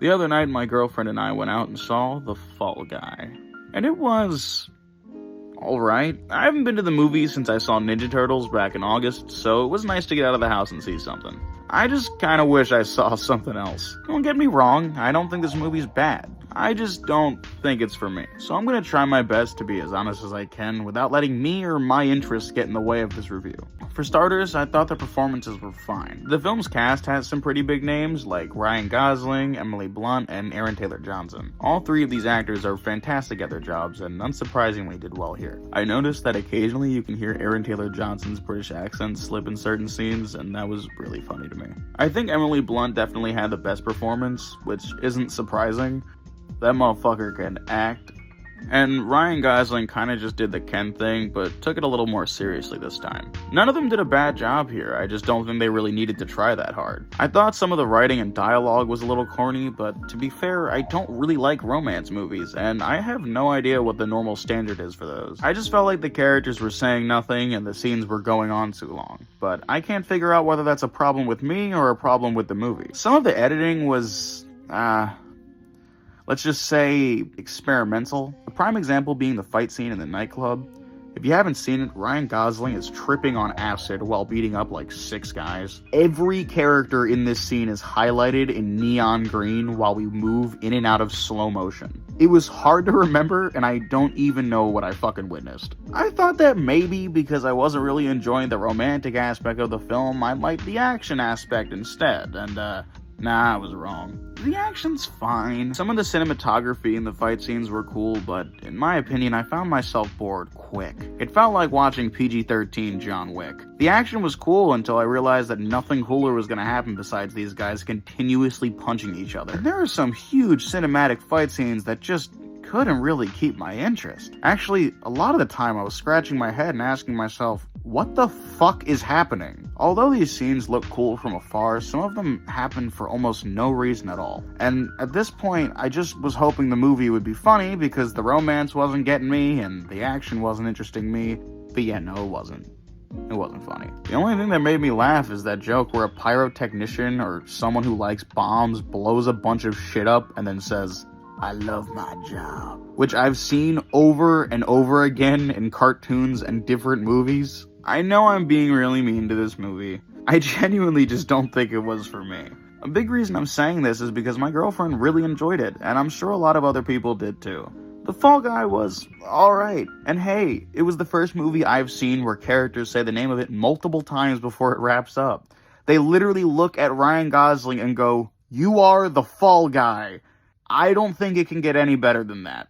The other night, my girlfriend and I went out and saw The Fall Guy. And it was alright. I haven't been to the movies since I saw Ninja Turtles back in August, so it was nice to get out of the house and see something. I just kinda wish I saw something else. Don't get me wrong, I don't think this movie's bad. I just don't think it's for me. So I'm gonna try my best to be as honest as I can without letting me or my interests get in the way of this review. For starters, I thought the performances were fine. The film's cast has some pretty big names like Ryan Gosling, Emily Blunt, and Aaron Taylor-Johnson. All three of these actors are fantastic at their jobs and unsurprisingly did well here. I noticed that occasionally you can hear Aaron Taylor-Johnson's British accent slip in certain scenes, and that was really funny to me. I think Emily Blunt definitely had the best performance, which isn't surprising. That motherfucker can act. And Ryan Gosling kinda just did the Ken thing, but took it a little more seriously this time. None of them did a bad job here, I just don't think they really needed to try that hard. I thought some of the writing and dialogue was a little corny, but to be fair, I don't really like romance movies, and I have no idea what the normal standard is for those. I just felt like the characters were saying nothing and the scenes were going on too long. But I can't figure out whether that's a problem with me or a problem with the movie. Some of the editing was, let's just say experimental. A prime example being the fight scene in the nightclub. If you haven't seen it, Ryan Gosling is tripping on acid while beating up like 6 guys. Every character in this scene is highlighted in neon green while we move in and out of slow motion. It was hard to remember, and I don't even know what I fucking witnessed. I thought that maybe because I wasn't really enjoying the romantic aspect of the film, I'd like the action aspect instead, and nah, I was wrong. The action's fine. Some of the cinematography and the fight scenes were cool, but in my opinion, I found myself bored quick. It felt like watching PG-13 John Wick. The action was cool until I realized that nothing cooler was gonna happen besides these guys continuously punching each other. And there are some huge cinematic fight scenes that just couldn't really keep my interest. Actually, a lot of the time I was scratching my head and asking myself, what the fuck is happening? Although these scenes look cool from afar, some of them happen for almost no reason at all. And at this point, I just was hoping the movie would be funny because the romance wasn't getting me and the action wasn't interesting me. But yeah, no, it wasn't. It wasn't funny. The only thing that made me laugh is that joke where a pyrotechnician or someone who likes bombs blows a bunch of shit up and then says, "I love my job," which I've seen over and over again in cartoons and different movies. I know I'm being really mean to this movie. I genuinely just don't think it was for me. A big reason I'm saying this is because my girlfriend really enjoyed it, and I'm sure a lot of other people did too. The Fall Guy was alright, and hey, it was the first movie I've seen where characters say the name of it multiple times before it wraps up. They literally look at Ryan Gosling and go, "You are the Fall Guy." I don't think it can get any better than that.